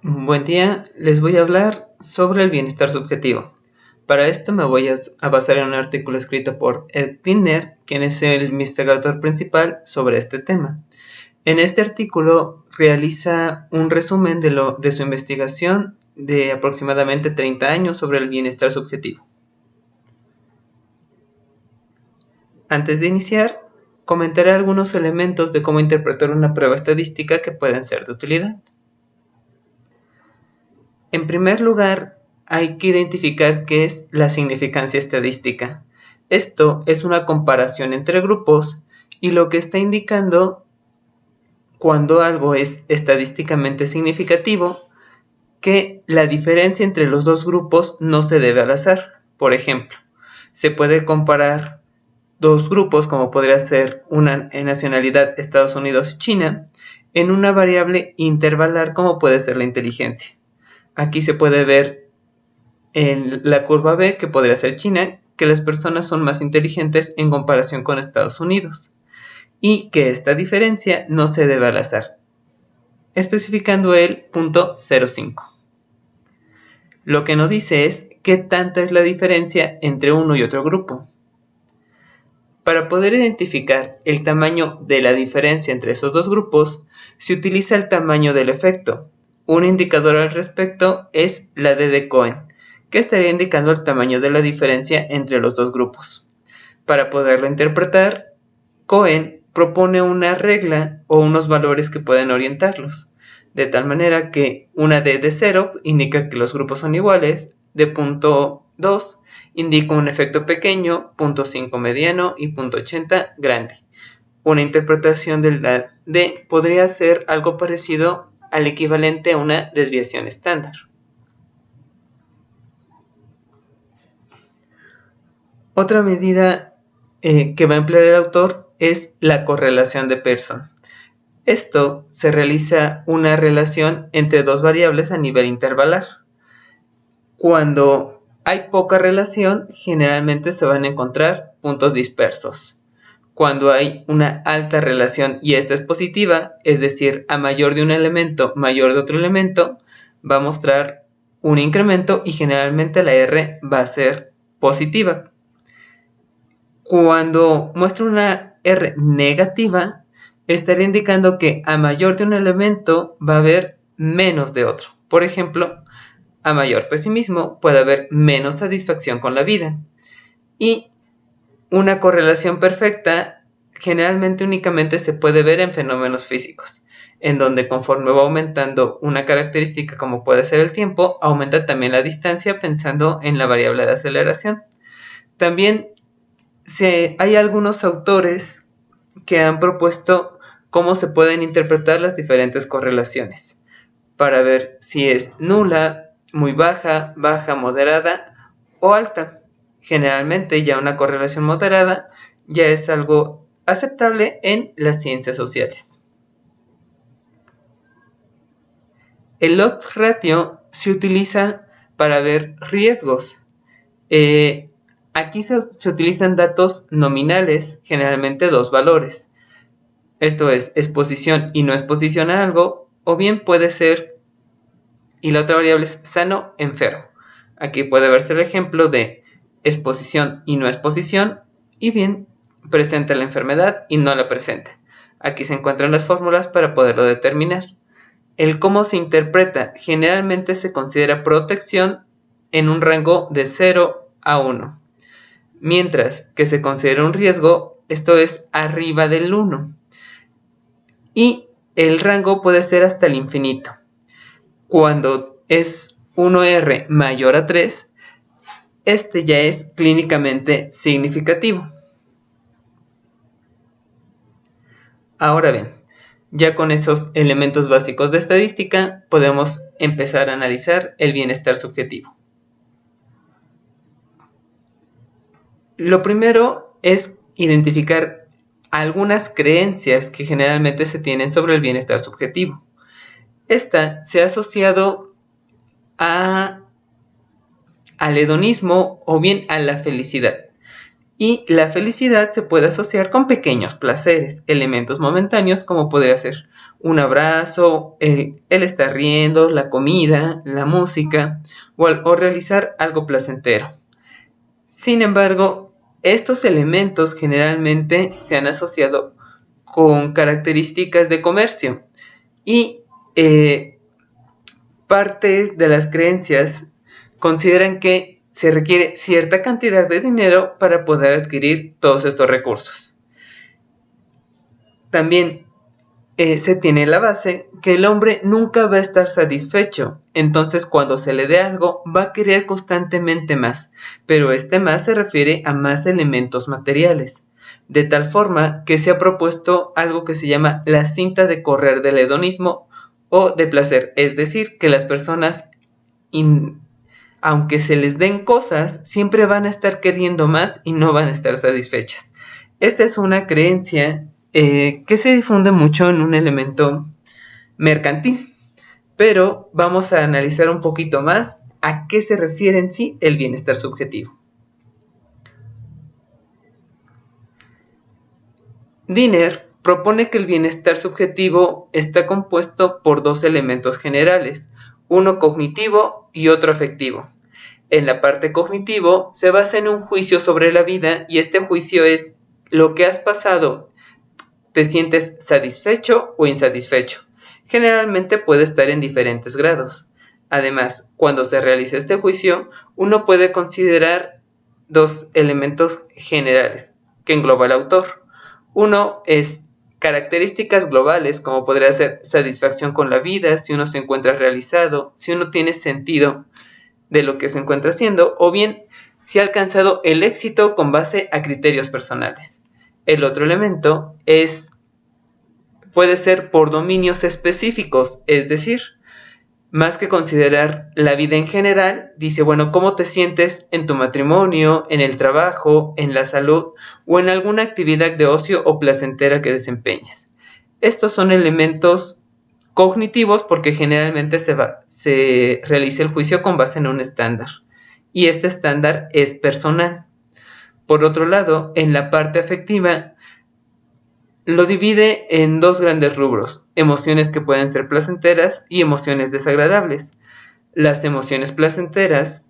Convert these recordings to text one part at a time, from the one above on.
Buen día, les voy a hablar sobre el bienestar subjetivo. Para esto me voy a basar en un artículo escrito por Ed Tiner, quien es el investigador principal sobre este tema. En este artículo realiza un resumen de su investigación de aproximadamente 30 años sobre el bienestar subjetivo. Antes de iniciar, comentaré algunos elementos de cómo interpretar una prueba estadística que pueden ser de utilidad. En primer lugar, hay que identificar qué es la significancia estadística. Esto es una comparación entre grupos y lo que está indicando cuando algo es estadísticamente significativo, que la diferencia entre los dos grupos no se debe al azar. Por ejemplo, se puede comparar dos grupos, como podría ser una en nacionalidad Estados Unidos y China, en una variable intervalar como puede ser la inteligencia. Aquí se puede ver en la curva B, que podría ser China, que las personas son más inteligentes en comparación con Estados Unidos y que esta diferencia no se debe al azar, especificando el punto 0,5. Lo que nos dice es qué tanta es la diferencia entre uno y otro grupo. Para poder identificar el tamaño de la diferencia entre esos dos grupos, se utiliza el tamaño del efecto. Un indicador al respecto es la D de Cohen, que estaría indicando el tamaño de la diferencia entre los dos grupos. Para poderlo interpretar, Cohen propone una regla o unos valores que pueden orientarlos, de tal manera que una D de 0 indica que los grupos son iguales, de punto 2 indica un efecto pequeño, punto 5 mediano y punto 80 grande. Una interpretación de la D podría ser algo parecido al equivalente a una desviación estándar. Otra medida que va a emplear el autor es la correlación de Pearson. Esto se realiza una relación entre dos variables a nivel intervalar. Cuando hay poca relación, generalmente se van a encontrar puntos dispersos. Cuando hay una alta relación y esta es positiva, es decir, a mayor de un elemento, mayor de otro elemento, va a mostrar un incremento y generalmente la R va a ser positiva. Cuando muestra una R negativa, estaría indicando que a mayor de un elemento va a haber menos de otro. Por ejemplo, a mayor pesimismo puede haber menos satisfacción con la vida. Y una correlación perfecta generalmente únicamente se puede ver en fenómenos físicos, en donde conforme va aumentando una característica como puede ser el tiempo, aumenta también la distancia pensando en la variable de aceleración. También hay algunos autores que han propuesto cómo se pueden interpretar las diferentes correlaciones para ver si es nula, muy baja, baja, moderada o alta. Generalmente ya una correlación moderada ya es algo aceptable en las ciencias sociales. El odds ratio se utiliza para ver riesgos. Aquí se utilizan datos nominales, generalmente dos valores. Esto es exposición y no exposición a algo, o bien puede ser, y la otra variable es sano, enfermo. Aquí puede verse el ejemplo de exposición y no exposición, y bien presenta la enfermedad y no la presenta. Aquí se encuentran las fórmulas para poderlo determinar. El cómo se interpreta generalmente se considera protección en un rango de 0 a 1. Mientras que se considera un riesgo, esto es arriba del 1. Y el rango puede ser hasta el infinito. Cuando es 1R mayor a 3, este ya es clínicamente significativo. Ahora bien, ya con esos elementos básicos de estadística, podemos empezar a analizar el bienestar subjetivo. Lo primero es identificar algunas creencias que generalmente se tienen sobre el bienestar subjetivo. Esta se ha asociado al hedonismo o bien a la felicidad. Y la felicidad se puede asociar con pequeños placeres, elementos momentáneos como podría ser un abrazo, el estar riendo, la comida, la música o realizar algo placentero. Sin embargo, estos elementos generalmente se han asociado con características de comercio y partes de las creencias consideran que se requiere cierta cantidad de dinero para poder adquirir todos estos recursos. También se tiene la base que el hombre nunca va a estar satisfecho, entonces cuando se le dé algo va a querer constantemente más, pero este más se refiere a más elementos materiales, de tal forma que se ha propuesto algo que se llama la cinta de correr del hedonismo o de placer, es decir, que las personas, aunque se les den cosas, siempre van a estar queriendo más y no van a estar satisfechas. Esta es una creencia que se difunde mucho en un elemento mercantil, pero vamos a analizar un poquito más a qué se refiere en sí el bienestar subjetivo. Diener propone que el bienestar subjetivo está compuesto por dos elementos generales, uno cognitivo y otro afectivo. En la parte cognitivo se basa en un juicio sobre la vida y este juicio es lo que has pasado. ¿Te sientes satisfecho o insatisfecho? Generalmente puede estar en diferentes grados. Además, cuando se realiza este juicio, uno puede considerar dos elementos generales que engloba el autor. Uno es características globales, como podría ser satisfacción con la vida, si uno se encuentra realizado, si uno tiene sentido de lo que se encuentra haciendo, o bien si ha alcanzado el éxito con base a criterios personales. El otro elemento puede ser por dominios específicos, es decir, más que considerar la vida en general, dice, bueno, ¿cómo te sientes en tu matrimonio, en el trabajo, en la salud o en alguna actividad de ocio o placentera que desempeñes? Estos son elementos cognitivos porque generalmente se realiza el juicio con base en un estándar y este estándar es personal. Por otro lado, en la parte afectiva, lo divide en dos grandes rubros, emociones que pueden ser placenteras y emociones desagradables. Las emociones placenteras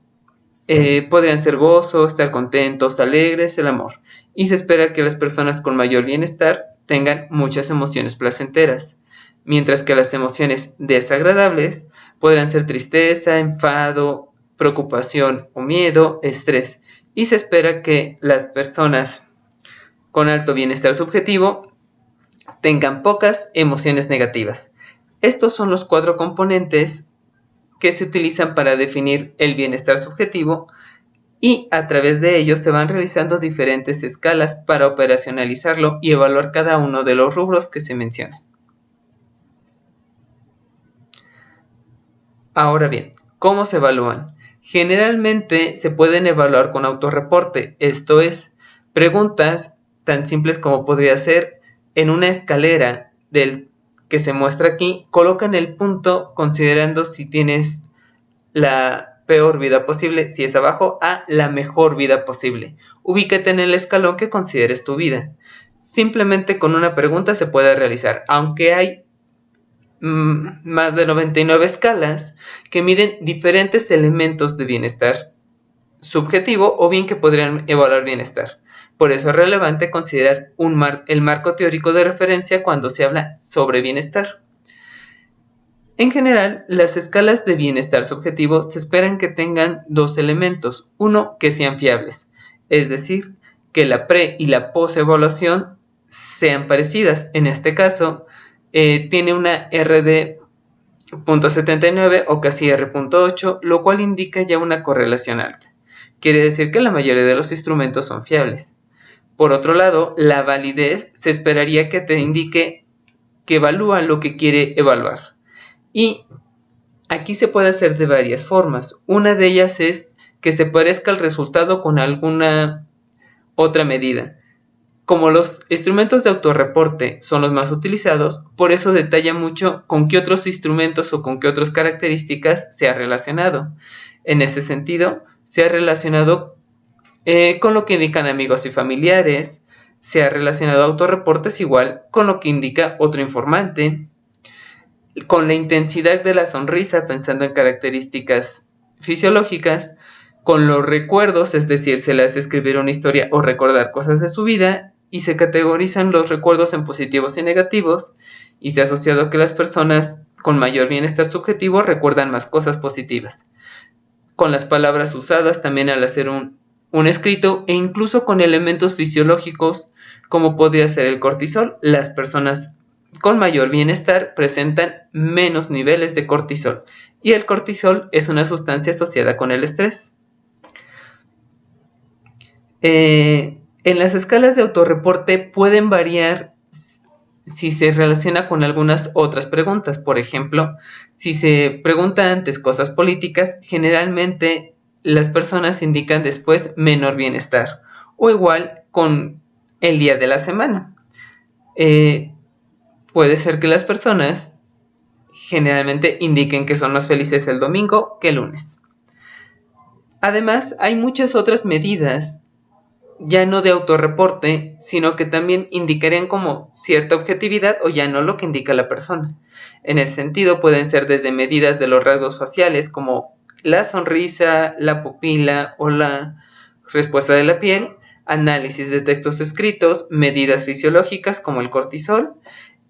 podrían ser gozo, estar contentos, alegres, el amor. Y se espera que las personas con mayor bienestar tengan muchas emociones placenteras, mientras que las emociones desagradables podrán ser tristeza, enfado, preocupación o miedo, estrés. Y se espera que las personas con alto bienestar subjetivo tengan pocas emociones negativas. Estos son los 4 componentes que se utilizan para definir el bienestar subjetivo y a través de ellos se van realizando diferentes escalas para operacionalizarlo y evaluar cada uno de los rubros que se mencionan. Ahora bien, ¿cómo se evalúan? Generalmente se pueden evaluar con autorreporte, esto es, preguntas tan simples como podría ser en una escalera del que se muestra aquí, colocan el punto considerando si tienes la peor vida posible, si es abajo, a la mejor vida posible. Ubícate en el escalón que consideres tu vida. Simplemente con una pregunta se puede realizar, aunque hay más de 99 escalas que miden diferentes elementos de bienestar subjetivo o bien que podrían evaluar bienestar. Por eso es relevante considerar el marco teórico de referencia cuando se habla sobre bienestar. En general, las escalas de bienestar subjetivo se esperan que tengan dos elementos. Uno, que sean fiables, es decir, que la pre y la post-evaluación sean parecidas. En este caso, tiene una RD.79 o casi R.8, lo cual indica ya una correlación alta. Quiere decir que la mayoría de los instrumentos son fiables. Por otro lado, la validez se esperaría que te indique que evalúa lo que quiere evaluar. Y aquí se puede hacer de varias formas. Una de ellas es que se parezca el resultado con alguna otra medida. Como los instrumentos de autorreporte son los más utilizados, por eso detalla mucho con qué otros instrumentos o con qué otras características se ha relacionado. En ese sentido, se ha relacionado con lo que indican amigos y familiares, se ha relacionado autorreportes igual con lo que indica otro informante, con la intensidad de la sonrisa, pensando en características fisiológicas, con los recuerdos, es decir, se le hace escribir una historia o recordar cosas de su vida, y se categorizan los recuerdos en positivos y negativos, y se ha asociado que las personas con mayor bienestar subjetivo recuerdan más cosas positivas. Con las palabras usadas también al hacer un escrito, e incluso con elementos fisiológicos como podría ser el cortisol, las personas con mayor bienestar presentan menos niveles de cortisol, y el cortisol es una sustancia asociada con el estrés. En las escalas de autorreporte pueden variar si se relaciona con algunas otras preguntas. Por ejemplo, si se pregunta antes cosas políticas, generalmente las personas indican después menor bienestar, o igual con el día de la semana. Puede ser que las personas generalmente indiquen que son más felices el domingo que el lunes. Además, hay muchas otras medidas, ya no de autorreporte, sino que también indicarían como cierta objetividad o ya no lo que indica la persona. En ese sentido, pueden ser desde medidas de los rasgos faciales como la sonrisa, la pupila o la respuesta de la piel, análisis de textos escritos, medidas fisiológicas como el cortisol,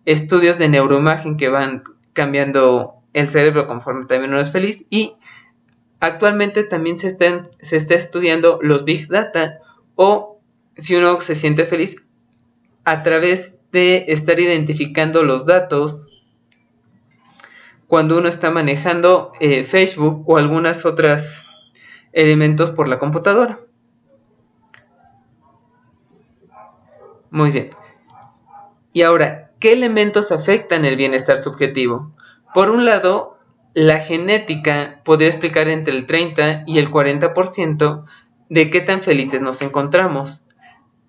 estudios de neuroimagen que van cambiando el cerebro conforme también uno es feliz, y actualmente también se está estudiando los Big Data, o si uno se siente feliz a través de estar identificando los datos cuando uno está manejando Facebook o algunas otras elementos por la computadora. Muy bien. Y ahora, ¿qué elementos afectan el bienestar subjetivo? Por un lado, la genética podría explicar entre el 30 y el 40% de qué tan felices nos encontramos.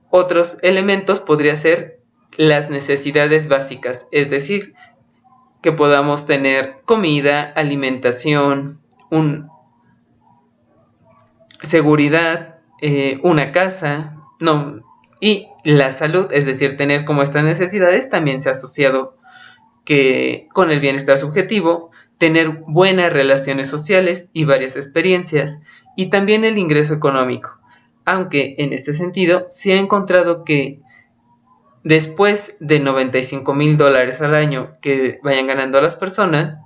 Otros elementos podrían ser las necesidades básicas, es decir, que podamos tener comida, alimentación, seguridad, una casa, y la salud, es decir, tener como estas necesidades también se ha asociado con el bienestar subjetivo, tener buenas relaciones sociales y varias experiencias, y también el ingreso económico. Aunque en este sentido se ha encontrado que después de $95,000 al año que vayan ganando las personas,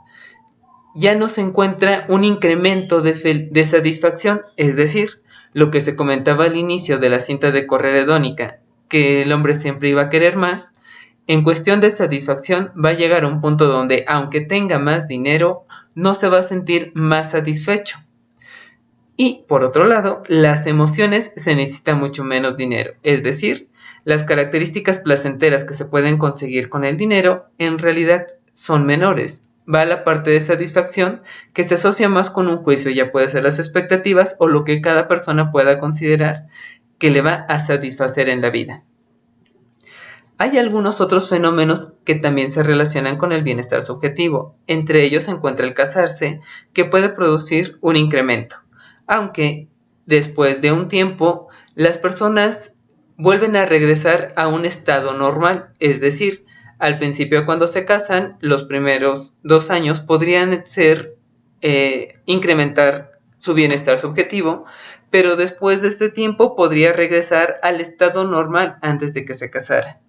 ya no se encuentra un incremento de satisfacción, es decir, lo que se comentaba al inicio de la cinta de correr hedónica, que el hombre siempre iba a querer más. En cuestión de satisfacción va a llegar a un punto donde, aunque tenga más dinero, no se va a sentir más satisfecho. Y por otro lado, las emociones se necesita mucho menos dinero, es decir, las características placenteras que se pueden conseguir con el dinero en realidad son menores. Va a la parte de satisfacción que se asocia más con un juicio, ya puede ser las expectativas o lo que cada persona pueda considerar que le va a satisfacer en la vida. Hay algunos otros fenómenos que también se relacionan con el bienestar subjetivo. Entre ellos se encuentra el casarse, que puede producir un incremento, aunque después de un tiempo las personas vuelven a regresar a un estado normal, es decir, al principio cuando se casan, los primeros 2 años podrían ser incrementar su bienestar subjetivo, pero después de este tiempo podría regresar al estado normal antes de que se casara.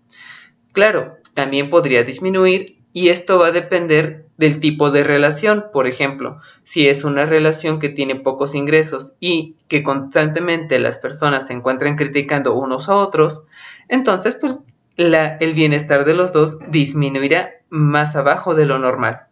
Claro, también podría disminuir, y esto va a depender del tipo de relación. Por ejemplo, si es una relación que tiene pocos ingresos y que constantemente las personas se encuentran criticando unos a otros, entonces pues el bienestar de los dos disminuirá más abajo de lo normal.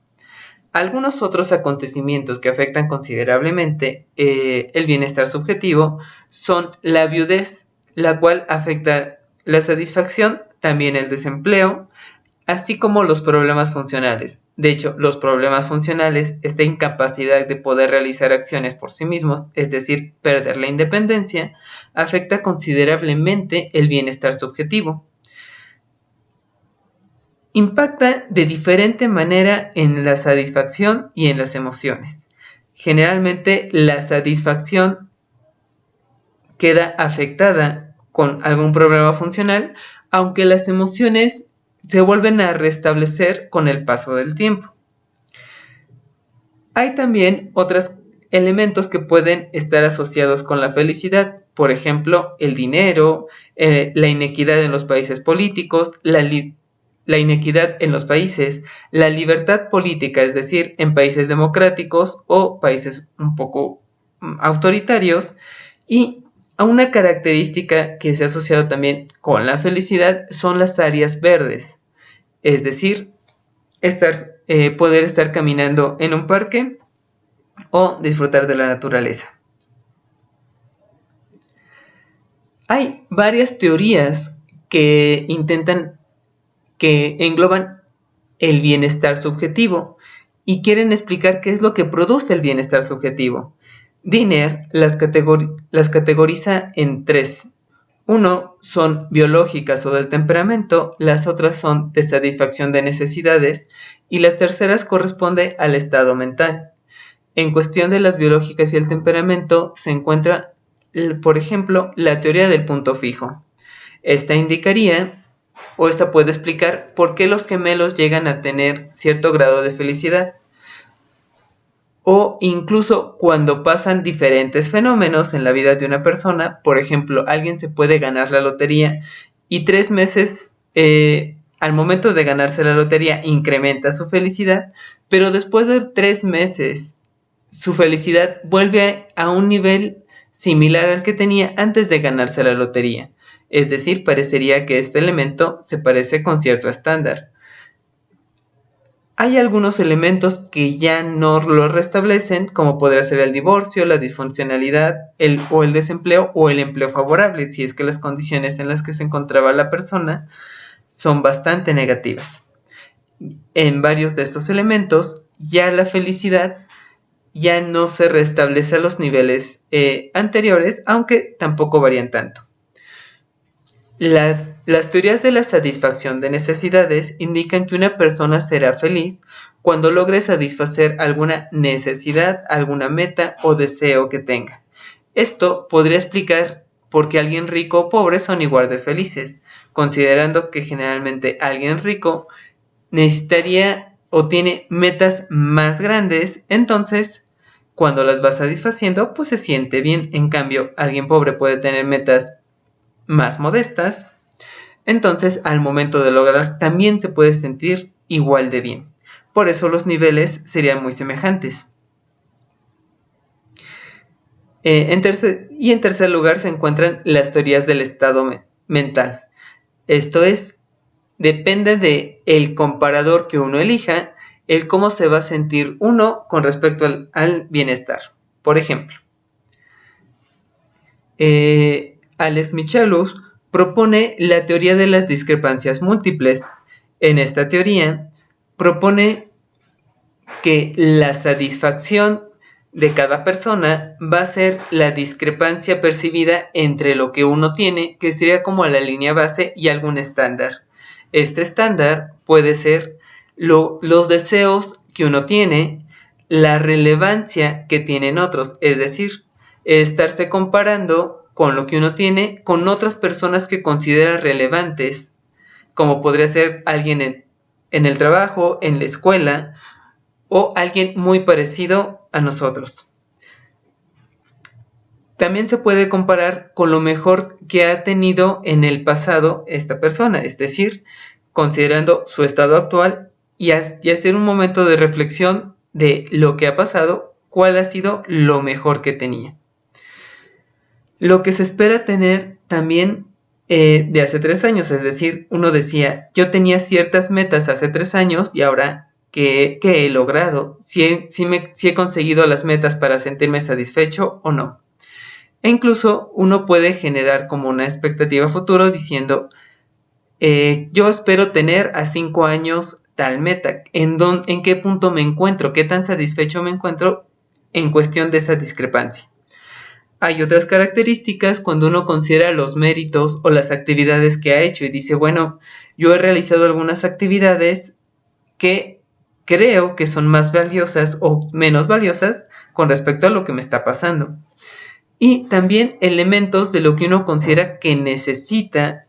Algunos otros acontecimientos que afectan considerablemente el bienestar subjetivo son la viudez, la cual afecta la satisfacción, también el desempleo, así como los problemas funcionales. De hecho, los problemas funcionales, esta incapacidad de poder realizar acciones por sí mismos, es decir, perder la independencia, afecta considerablemente el bienestar subjetivo. Impacta de diferente manera en la satisfacción y en las emociones. Generalmente la satisfacción queda afectada con algún problema funcional, aunque las emociones se vuelven a restablecer con el paso del tiempo. Hay también otros elementos que pueden estar asociados con la felicidad, por ejemplo, el dinero, la inequidad en los países políticos, la inequidad en los países, la libertad política, es decir, en países democráticos o países un poco autoritarios, y a una característica que se ha asociado también con la felicidad son las áreas verdes, es decir, poder estar caminando en un parque o disfrutar de la naturaleza. Hay varias teorías que engloban el bienestar subjetivo y quieren explicar qué es lo que produce el bienestar subjetivo. Diner las categoriza en tres. Uno son biológicas o del temperamento, las otras son de satisfacción de necesidades y las terceras corresponde al estado mental. En cuestión de las biológicas y el temperamento se encuentra, por ejemplo, la teoría del punto fijo. Esta puede explicar por qué los gemelos llegan a tener cierto grado de felicidad. O incluso cuando pasan diferentes fenómenos en la vida de una persona, por ejemplo, alguien se puede ganar la lotería y 3 meses al momento de ganarse la lotería incrementa su felicidad, pero después de 3 meses su felicidad vuelve a un nivel similar al que tenía antes de ganarse la lotería. Es decir, parecería que este elemento se parece con cierto estándar. Hay algunos elementos que ya no lo restablecen, como podría ser el divorcio, la disfuncionalidad, el desempleo o el empleo favorable, si es que las condiciones en las que se encontraba la persona son bastante negativas. En varios de estos elementos, ya la felicidad ya no se restablece a los niveles anteriores, aunque tampoco varían tanto. Las teorías de la satisfacción de necesidades indican que una persona será feliz cuando logre satisfacer alguna necesidad, alguna meta o deseo que tenga. Esto podría explicar por qué alguien rico o pobre son igual de felices, considerando que generalmente alguien rico necesitaría o tiene metas más grandes, entonces cuando las va satisfaciendo pues se siente bien. En cambio, alguien pobre puede tener metas más modestas, entonces al momento de lograrlas también se puede sentir igual de bien. Por eso los niveles serían muy semejantes. En tercer lugar se encuentran las teorías del estado mental. Esto es, depende del comparador que uno elija, el cómo se va a sentir uno con respecto al bienestar. Por ejemplo, Alex Michalus propone la teoría de las discrepancias múltiples. En esta teoría propone que la satisfacción de cada persona va a ser la discrepancia percibida entre lo que uno tiene, que sería como la línea base, y algún estándar. Este estándar puede ser los deseos que uno tiene, la relevancia que tienen otros, es decir, estarse comparando con lo que uno tiene con otras personas que considera relevantes, como podría ser alguien en el trabajo, en la escuela, o alguien muy parecido a nosotros. También se puede comparar con lo mejor que ha tenido en el pasado esta persona, es decir, considerando su estado actual y hacer un momento de reflexión de lo que ha pasado, cuál ha sido lo mejor que tenía. Lo que se espera tener también de hace 3 años, es decir, uno decía, yo tenía ciertas metas hace 3 años y ahora, ¿qué he logrado? Si he conseguido las metas para sentirme satisfecho o no. E incluso uno puede generar como una expectativa futuro diciendo, yo espero tener a 5 años tal meta, ¿en qué punto me encuentro? ¿Qué tan satisfecho me encuentro en cuestión de esa discrepancia? Hay otras características cuando uno considera los méritos o las actividades que ha hecho y dice, bueno, yo he realizado algunas actividades que creo que son más valiosas o menos valiosas con respecto a lo que me está pasando. Y también elementos de lo que uno considera que necesita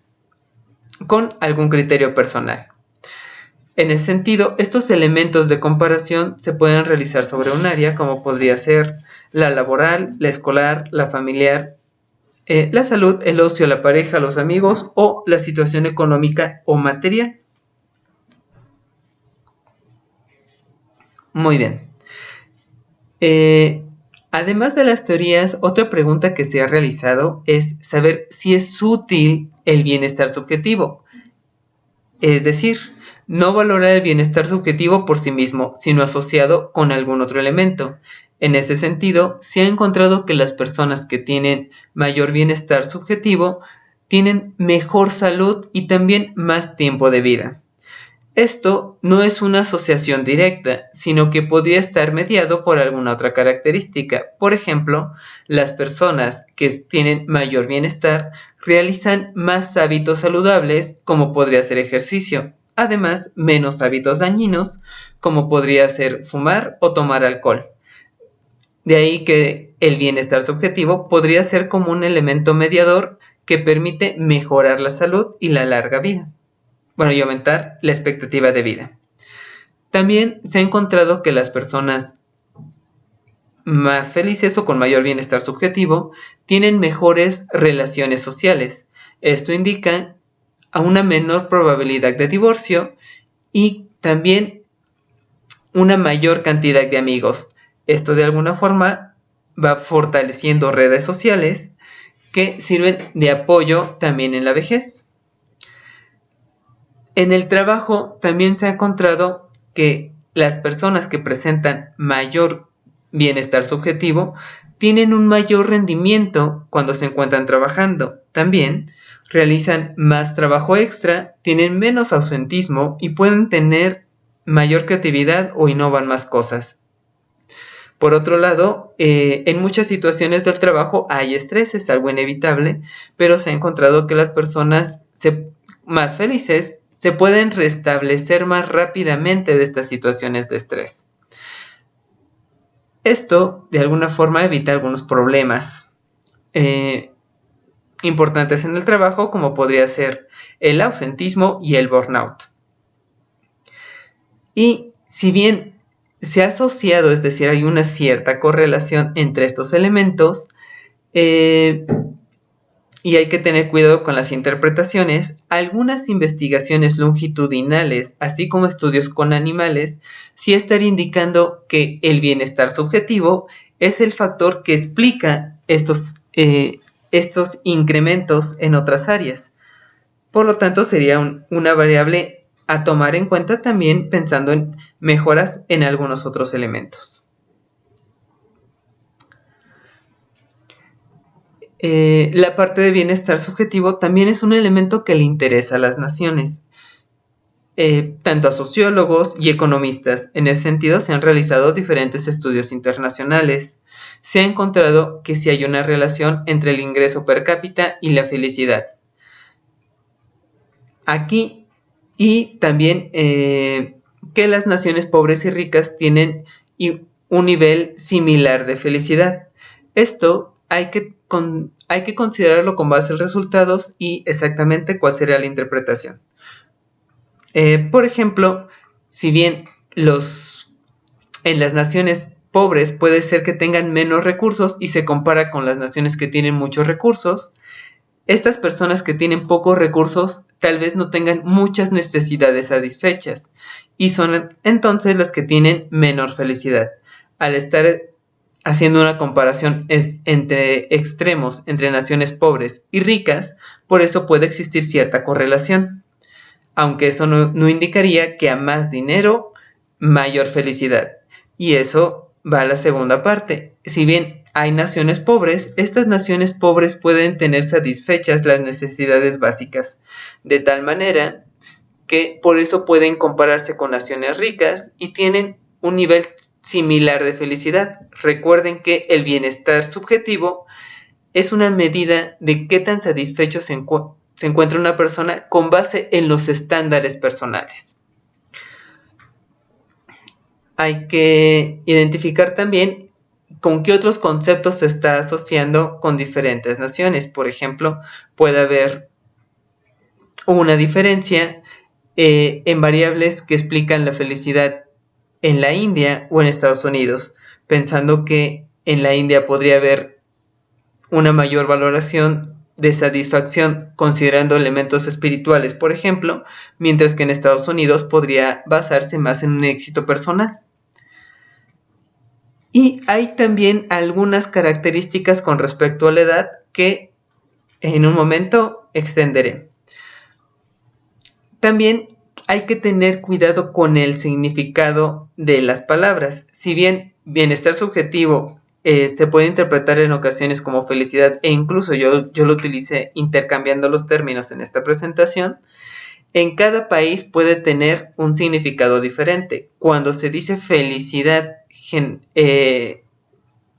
con algún criterio personal. En ese sentido, estos elementos de comparación se pueden realizar sobre un área como podría ser la laboral, la escolar, la familiar, la salud, el ocio, la pareja, los amigos o la situación económica o material. Muy bien. Además de las teorías, otra pregunta que se ha realizado es saber si es útil el bienestar subjetivo. Es decir, no valorar el bienestar subjetivo por sí mismo, sino asociado con algún otro elemento. En ese sentido, se ha encontrado que las personas que tienen mayor bienestar subjetivo tienen mejor salud y también más tiempo de vida. Esto no es una asociación directa, sino que podría estar mediado por alguna otra característica. Por ejemplo, las personas que tienen mayor bienestar realizan más hábitos saludables, como podría ser ejercicio. Además, menos hábitos dañinos, como podría ser fumar o tomar alcohol. De ahí que el bienestar subjetivo podría ser como un elemento mediador que permite mejorar la salud y la larga vida. Y aumentar la expectativa de vida. También se ha encontrado que las personas más felices o con mayor bienestar subjetivo tienen mejores relaciones sociales. Esto indica a una menor probabilidad de divorcio y también una mayor cantidad de amigos. Esto de alguna forma va fortaleciendo redes sociales que sirven de apoyo también en la vejez. En el trabajo también se ha encontrado que las personas que presentan mayor bienestar subjetivo tienen un mayor rendimiento cuando se encuentran trabajando. También realizan más trabajo extra, tienen menos ausentismo y pueden tener mayor creatividad o innovan más cosas. Por otro lado, en muchas situaciones del trabajo hay estrés, es algo inevitable, pero se ha encontrado que las personas más felices se pueden restablecer más rápidamente de estas situaciones de estrés. Esto, de alguna forma, evita algunos problemas importantes en el trabajo, como podría ser el ausentismo y el burnout. Y si bien se ha asociado, es decir, hay una cierta correlación entre estos elementos, y hay que tener cuidado con las interpretaciones, algunas investigaciones longitudinales, así como estudios con animales, sí estarían indicando que el bienestar subjetivo es el factor que explica estos incrementos en otras áreas. Por lo tanto, sería una variable a tomar en cuenta también pensando en mejoras en algunos otros elementos. La parte de bienestar subjetivo también es un elemento que le interesa a las naciones, tanto a sociólogos y economistas. En ese sentido, se han realizado diferentes estudios internacionales. Se ha encontrado que sí hay una relación entre el ingreso per cápita y la felicidad. Aquí, y también que las naciones pobres y ricas tienen un nivel similar de felicidad. Esto hay que considerarlo con base en resultados y exactamente cuál sería la interpretación. Por ejemplo, si bien en las naciones pobres puede ser que tengan menos recursos y se compara con las naciones que tienen muchos recursos, estas personas que tienen pocos recursos tal vez no tengan muchas necesidades satisfechas y son entonces las que tienen menor felicidad. Al estar haciendo una comparación entre extremos entre naciones pobres y ricas, por eso puede existir cierta correlación, aunque eso no indicaría que a más dinero, mayor felicidad. Y eso va a la segunda parte. Si bien hay naciones pobres, estas naciones pobres pueden tener satisfechas las necesidades básicas, de tal manera que por eso pueden compararse con naciones ricas y tienen un nivel similar de felicidad. Recuerden que el bienestar subjetivo es una medida de qué tan satisfecho se encuentra una persona con base en los estándares personales. Hay que identificar también con qué otros conceptos se está asociando con diferentes naciones. Por ejemplo, puede haber una diferencia en variables que explican la felicidad en la India o en Estados Unidos, pensando que en la India podría haber una mayor valoración de satisfacción considerando elementos espirituales, por ejemplo, mientras que en Estados Unidos podría basarse más en un éxito personal. Y hay también algunas características con respecto a la edad que en un momento extenderé. También hay que tener cuidado con el significado de las palabras. Si bien bienestar subjetivo se puede interpretar en ocasiones como felicidad, e incluso yo lo utilicé intercambiando los términos en esta presentación, en cada país puede tener un significado diferente. Cuando se dice felicidad,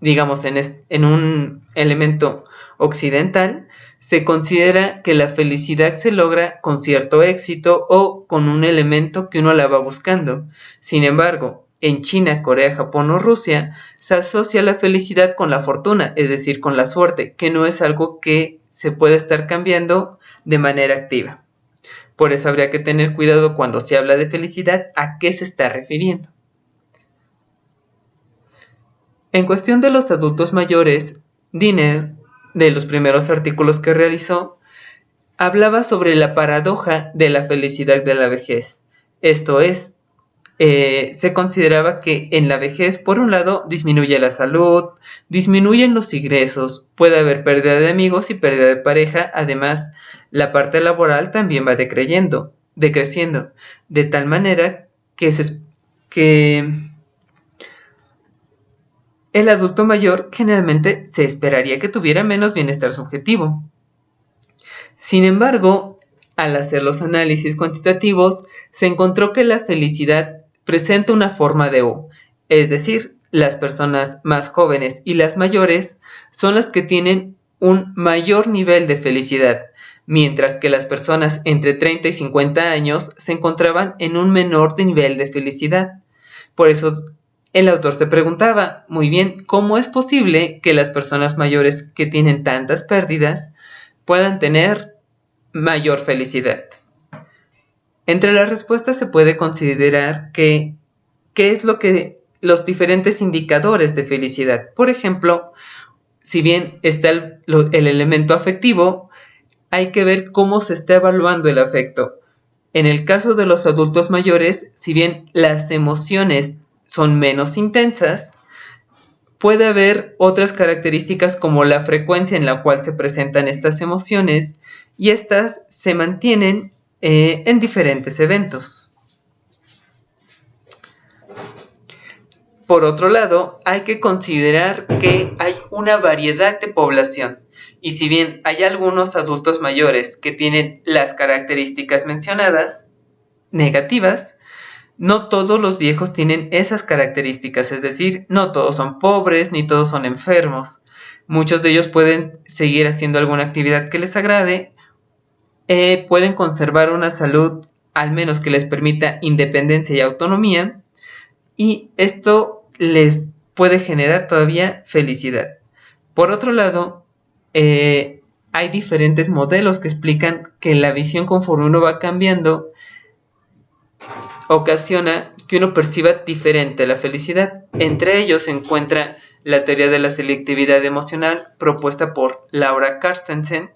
digamos en un elemento occidental, se considera que la felicidad se logra con cierto éxito o con un elemento que uno la va buscando. Sin embargo, en China, Corea, Japón o Rusia, se asocia la felicidad con la fortuna, es decir, con la suerte, que no es algo que se puede estar cambiando de manera activa. Por eso habría que tener cuidado cuando se habla de felicidad, a qué se está refiriendo. En cuestión de los adultos mayores, Diner, de los primeros artículos que realizó, hablaba sobre la paradoja de la felicidad de la vejez. Esto es, se consideraba que en la vejez, por un lado, disminuye la salud, disminuyen los ingresos, puede haber pérdida de amigos y pérdida de pareja, además, la parte laboral también va decreciendo, de tal manera que el adulto mayor generalmente se esperaría que tuviera menos bienestar subjetivo. Sin embargo, al hacer los análisis cuantitativos, se encontró que la felicidad presenta una forma de O, es decir, las personas más jóvenes y las mayores son las que tienen un mayor nivel de felicidad, mientras que las personas entre 30 y 50 años se encontraban en un menor nivel de felicidad. Por eso, el autor se preguntaba, muy bien, ¿cómo es posible que las personas mayores que tienen tantas pérdidas puedan tener mayor felicidad? Entre las respuestas se puede considerar qué es lo que los diferentes indicadores de felicidad. Por ejemplo, si bien está el elemento afectivo, hay que ver cómo se está evaluando el afecto. En el caso de los adultos mayores, si bien las emociones son menos intensas, puede haber otras características como la frecuencia en la cual se presentan estas emociones y estas se mantienen en diferentes eventos. Por otro lado, hay que considerar que hay una variedad de población y si bien hay algunos adultos mayores que tienen las características mencionadas negativas, no todos los viejos tienen esas características, es decir, no todos son pobres ni todos son enfermos. Muchos de ellos pueden seguir haciendo alguna actividad que les agrade, pueden conservar una salud al menos que les permita independencia y autonomía, y esto les puede generar todavía felicidad. Por otro lado, hay diferentes modelos que explican que la visión conforme uno va cambiando ocasiona que uno perciba diferente la felicidad. Entre ellos se encuentra la teoría de la selectividad emocional propuesta por Laura Carstensen.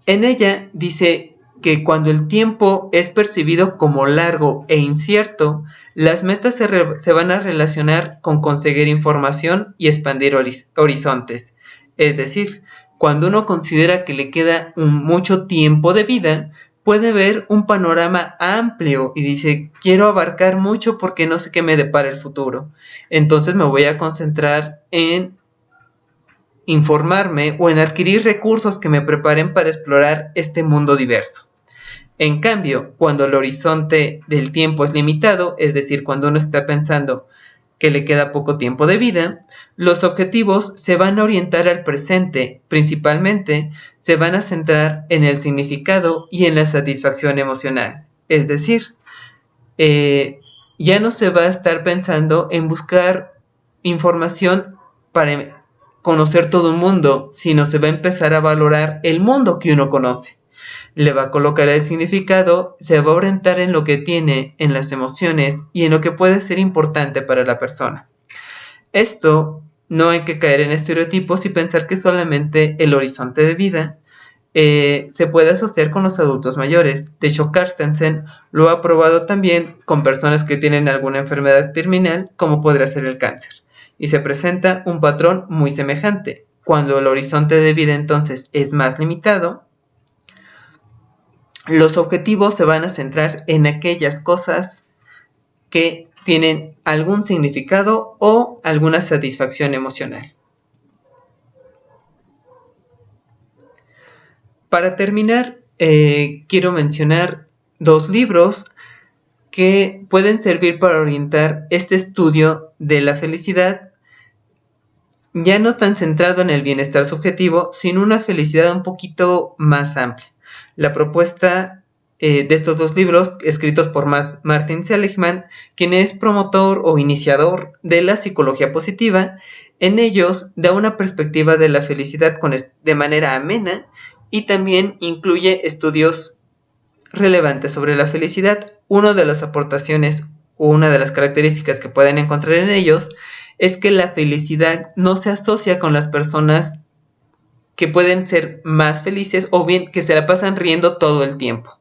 En ella dice que cuando el tiempo es percibido como largo e incierto, las metas se van a relacionar con conseguir información y expandir horizontes. Es decir, cuando uno considera que le queda mucho tiempo de vida, puede ver un panorama amplio y dice, quiero abarcar mucho porque no sé qué me depara el futuro. Entonces me voy a concentrar en informarme o en adquirir recursos que me preparen para explorar este mundo diverso. En cambio, cuando el horizonte del tiempo es limitado, es decir, cuando uno está pensando que le queda poco tiempo de vida, los objetivos se van a orientar al presente, principalmente se van a centrar en el significado y en la satisfacción emocional. Es decir, ya no se va a estar pensando en buscar información para conocer todo un mundo, sino se va a empezar a valorar el mundo que uno conoce. Le va a colocar el significado, se va a orientar en lo que tiene, en las emociones y en lo que puede ser importante para la persona. Esto no hay que caer en estereotipos y pensar que solamente el horizonte de vida se puede asociar con los adultos mayores. De hecho, Carstensen lo ha probado también con personas que tienen alguna enfermedad terminal, como podría ser el cáncer. Y se presenta un patrón muy semejante. Cuando el horizonte de vida entonces es más limitado, los objetivos se van a centrar en aquellas cosas que tienen algún significado o alguna satisfacción emocional. Para terminar, quiero mencionar 2 libros que pueden servir para orientar este estudio de la felicidad, ya no tan centrado en el bienestar subjetivo, sino una felicidad un poquito más amplia. La propuesta de estos 2 libros, escritos por Martin Seligman, quien es promotor o iniciador de la psicología positiva, en ellos da una perspectiva de la felicidad de manera amena y también incluye estudios relevantes sobre la felicidad. Una de las aportaciones o una de las características que pueden encontrar en ellos es que la felicidad no se asocia con las personas que pueden ser más felices o bien que se la pasan riendo todo el tiempo.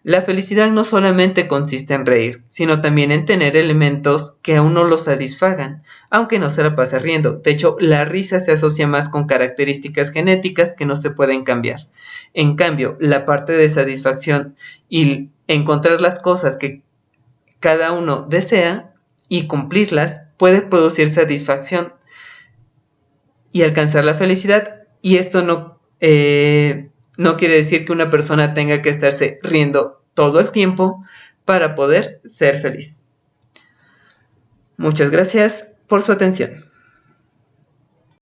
La felicidad no solamente consiste en reír, sino también en tener elementos que a uno lo satisfagan, aunque no se la pase riendo. De hecho, la risa se asocia más con características genéticas que no se pueden cambiar. En cambio, la parte de satisfacción y encontrar las cosas que cada uno desea y cumplirlas puede producir satisfacción y alcanzar la felicidad. Y esto no quiere decir que una persona tenga que estarse riendo todo el tiempo para poder ser feliz. Muchas gracias por su atención.